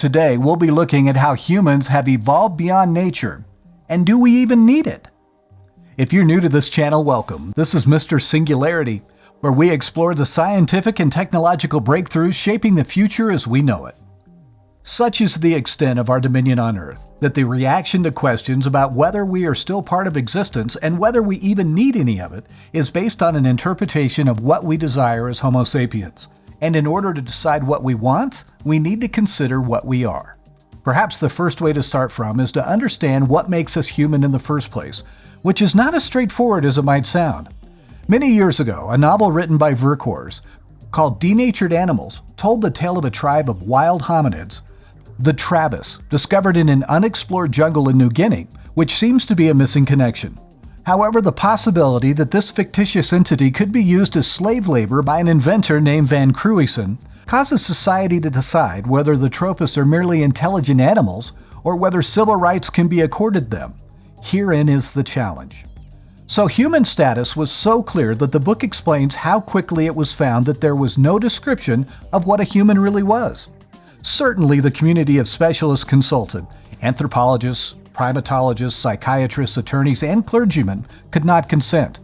Today, we'll be looking at how humans have evolved beyond nature. And do we even need it? If you're new to this channel, welcome. This is Mr. Singularity, where we explore the scientific and technological breakthroughs shaping the future as we know it. Such is the extent of our dominion on Earth, that the reaction to questions about whether we are still part of existence and whether we even need any of it is based on an interpretation of what we desire as Homo sapiens. And in order to decide what we want, we need to consider what we are. Perhaps the first way to start from is to understand what makes us human in the first place, which is not as straightforward as it might sound. Many years ago, a novel written by Vercours called Denatured Animals told the tale of a tribe of wild hominids, the Travis, discovered in an unexplored jungle in New Guinea, which seems to be a missing connection. However, the possibility that this fictitious entity could be used as slave labor by an inventor named Van Cruyssen causes society to decide whether the Tropus are merely intelligent animals or whether civil rights can be accorded them. Herein is the challenge. So human status was so clear that the book explains how quickly it was found that there was no description of what a human really was. Certainly the community of specialists consulted, anthropologists, primatologists, psychiatrists, attorneys, and clergymen could not consent.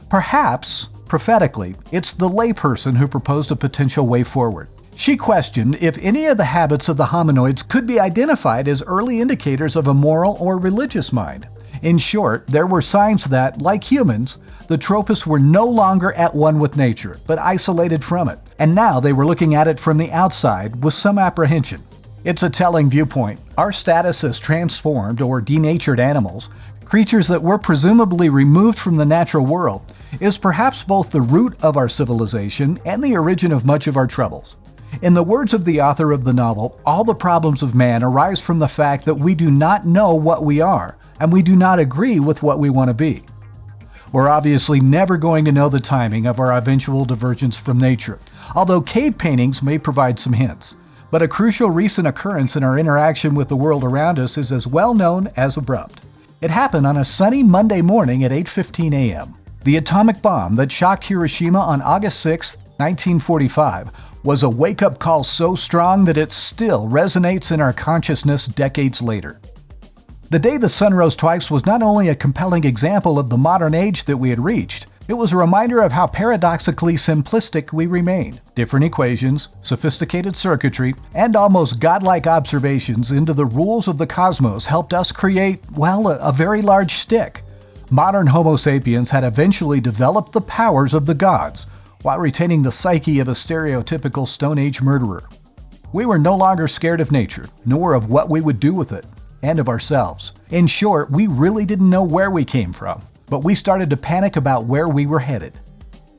Perhaps, prophetically, it's the layperson who proposed a potential way forward. She questioned if any of the habits of the hominoids could be identified as early indicators of a moral or religious mind. In short, there were signs that, like humans, the Tropus were no longer at one with nature, but isolated from it, and now they were looking at it from the outside with some apprehension. It's a telling viewpoint. Our status as transformed or denatured animals, creatures that were presumably removed from the natural world, is perhaps both the root of our civilization and the origin of much of our troubles. In the words of the author of the novel, all the problems of man arise from the fact that we do not know what we are, and we do not agree with what we want to be. We're obviously never going to know the timing of our eventual divergence from nature, although cave paintings may provide some hints. But a crucial recent occurrence in our interaction with the world around us is as well known as abrupt. It happened on a sunny Monday morning at 8:15 a.m. The atomic bomb that shocked Hiroshima on August 6, 1945, was a wake-up call so strong that it still resonates in our consciousness decades later. The day the sun rose twice was not only a compelling example of the modern age that we had reached, it was a reminder of how paradoxically simplistic we remain. Different equations, sophisticated circuitry, and almost godlike observations into the rules of the cosmos helped us create, well, a very large stick. Modern Homo sapiens had eventually developed the powers of the gods, while retaining the psyche of a stereotypical Stone Age murderer. We were no longer scared of nature, nor of what we would do with it, and of ourselves. In short, we really didn't know where we came from, but we started to panic about where we were headed.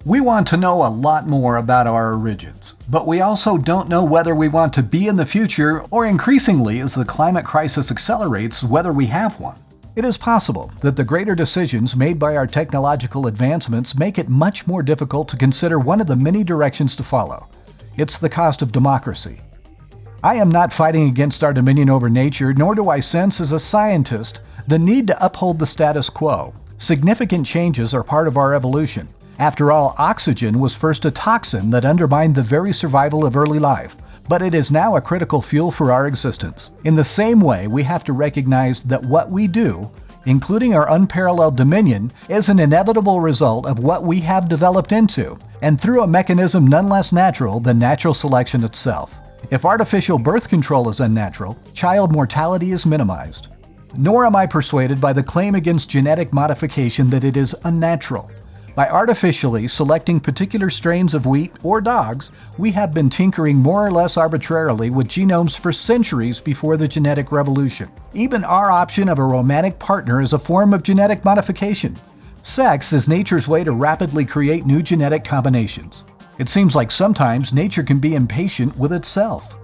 We want to know a lot more about our origins, but we also don't know whether we want to be in the future or increasingly, as the climate crisis accelerates, whether we have one. It is possible that the greater decisions made by our technological advancements make it much more difficult to consider one of the many directions to follow. It's the cost of democracy. I am not fighting against our dominion over nature, nor do I sense as a scientist the need to uphold the status quo. Significant changes are part of our evolution. After all, oxygen was first a toxin that undermined the very survival of early life, but it is now a critical fuel for our existence. In the same way, we have to recognize that what we do, including our unparalleled dominion, is an inevitable result of what we have developed into, and through a mechanism none less natural than natural selection itself. If artificial birth control is unnatural, child mortality is minimized. Nor am I persuaded by the claim against genetic modification that it is unnatural. By artificially selecting particular strains of wheat or dogs, we have been tinkering more or less arbitrarily with genomes for centuries before the genetic revolution. Even our option of a romantic partner is a form of genetic modification. Sex is nature's way to rapidly create new genetic combinations. It seems like sometimes nature can be impatient with itself.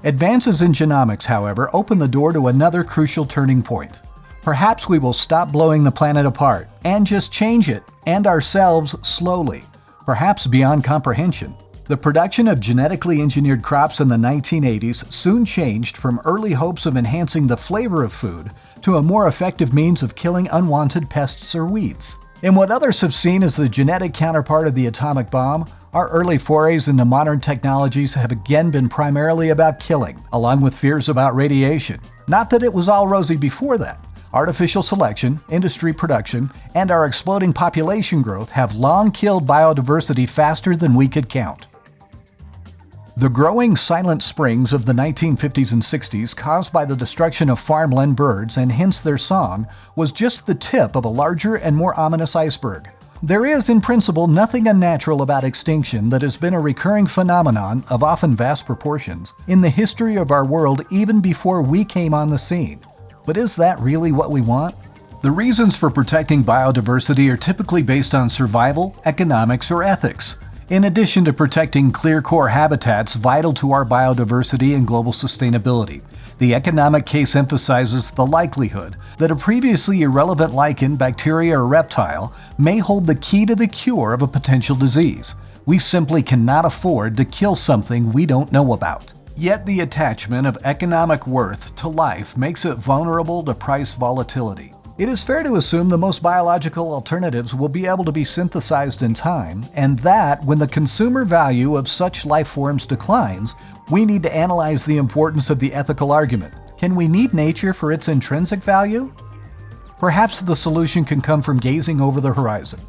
Advances in genomics, however, open the door to another crucial turning point. Perhaps we will stop blowing the planet apart and just change it and ourselves slowly, perhaps beyond comprehension. The production of genetically engineered crops in the 1980s soon changed from early hopes of enhancing the flavor of food to a more effective means of killing unwanted pests or weeds. In what others have seen as the genetic counterpart of the atomic bomb, Our early forays into modern technologies have again been primarily about killing, along with fears about radiation. Not that it was all rosy before that. Artificial selection, industry production, and our exploding population growth have long killed biodiversity faster than we could count. The growing silent springs of the 1950s and 60s, caused by the destruction of farmland birds and hence their song, was just the tip of a larger and more ominous iceberg. There is, in principle, nothing unnatural about extinction that has been a recurring phenomenon of often vast proportions in the history of our world even before we came on the scene. But is that really what we want? The reasons for protecting biodiversity are typically based on survival, economics, or ethics, in addition to protecting clear core habitats vital to our biodiversity and global sustainability. The economic case emphasizes the likelihood that a previously irrelevant lichen, bacteria, or reptile may hold the key to the cure of a potential disease. We simply cannot afford to kill something we don't know about. Yet the attachment of economic worth to life makes it vulnerable to price volatility. It is fair to assume the most biological alternatives will be able to be synthesized in time, and that when the consumer value of such life forms declines, we need to analyze the importance of the ethical argument. Can we need nature for its intrinsic value? Perhaps the solution can come from gazing over the horizon.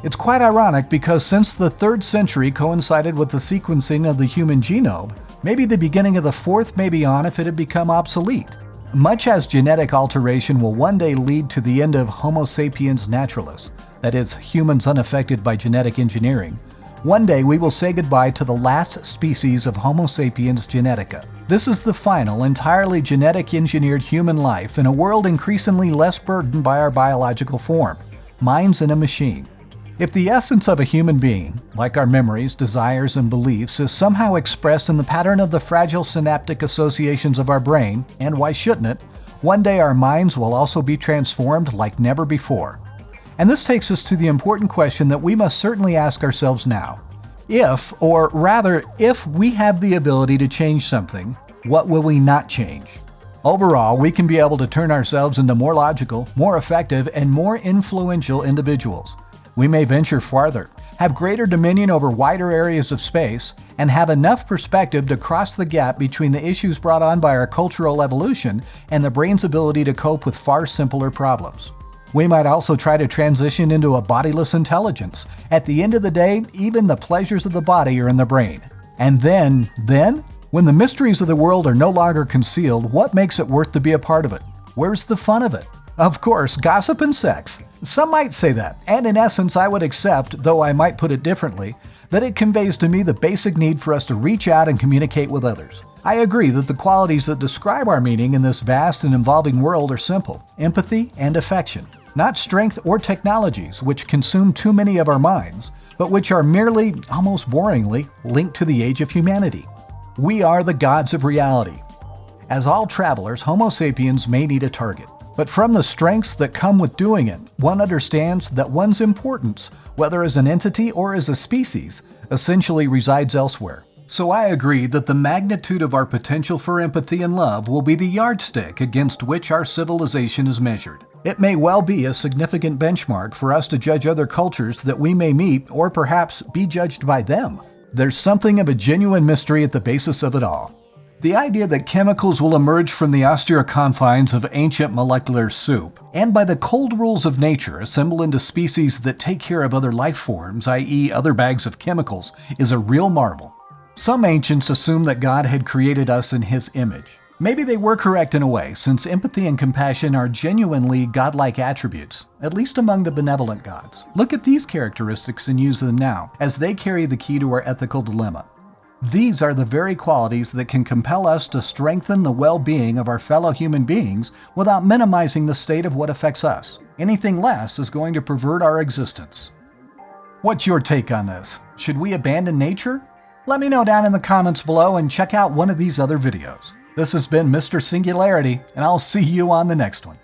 It's quite ironic because since the 3rd century coincided with the sequencing of the human genome, maybe the beginning of the 4th may be on if it had become obsolete. Much as genetic alteration will one day lead to the end of Homo sapiens naturalis, that is, humans unaffected by genetic engineering, one day we will say goodbye to the last species of Homo sapiens genetica. This is the final, entirely genetic engineered human life in a world increasingly less burdened by our biological form, minds in a machine. If the essence of a human being, like our memories, desires, and beliefs, is somehow expressed in the pattern of the fragile synaptic associations of our brain, and why shouldn't it, one day our minds will also be transformed like never before. And this takes us to the important question that we must certainly ask ourselves now. If we have the ability to change something, what will we not change? Overall, we can be able to turn ourselves into more logical, more effective, and more influential individuals. We may venture farther, have greater dominion over wider areas of space, and have enough perspective to cross the gap between the issues brought on by our cultural evolution and the brain's ability to cope with far simpler problems. We might also try to transition into a bodiless intelligence. At the end of the day, even the pleasures of the body are in the brain. And then, when the mysteries of the world are no longer concealed, what makes it worth to be a part of it? Where's the fun of it? Of course, gossip and sex. Some might say that, and in essence I would accept, though I might put it differently, that it conveys to me the basic need for us to reach out and communicate with others. I agree that the qualities that describe our meaning in this vast and evolving world are simple: empathy and affection. Not strength or technologies, which consume too many of our minds, but which are merely, almost boringly, linked to the age of humanity. We are the gods of reality. As all travelers, Homo sapiens may need a target. But from the strengths that come with doing it, one understands that one's importance, whether as an entity or as a species, essentially resides elsewhere. So I agree that the magnitude of our potential for empathy and love will be the yardstick against which our civilization is measured. It may well be a significant benchmark for us to judge other cultures that we may meet or perhaps be judged by them. There's something of a genuine mystery at the basis of it all. The idea that chemicals will emerge from the austere confines of ancient molecular soup, and by the cold rules of nature assemble into species that take care of other life forms, i.e. other bags of chemicals, is a real marvel. Some ancients assumed that God had created us in His image. Maybe they were correct in a way, since empathy and compassion are genuinely godlike attributes, at least among the benevolent gods. Look at these characteristics and use them now, as they carry the key to our ethical dilemma. These are the very qualities that can compel us to strengthen the well-being of our fellow human beings without minimizing the state of what affects us. Anything less is going to pervert our existence. What's your take on this? Should we abandon nature? Let me know down in the comments below and check out one of these other videos. This has been Mr. Singularity, and I'll see you on the next one.